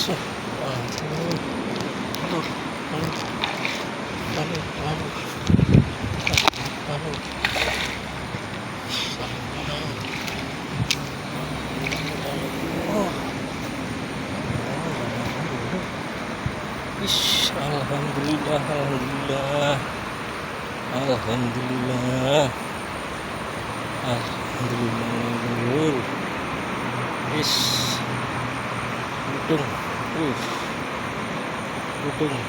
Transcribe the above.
Aduh, aduh, aduh, aduh, aduh, aduh. Oh, ish, alhamdulillah, alhamdulillah, alhamdulillah, alhamdulillah. Ish, untung, untung.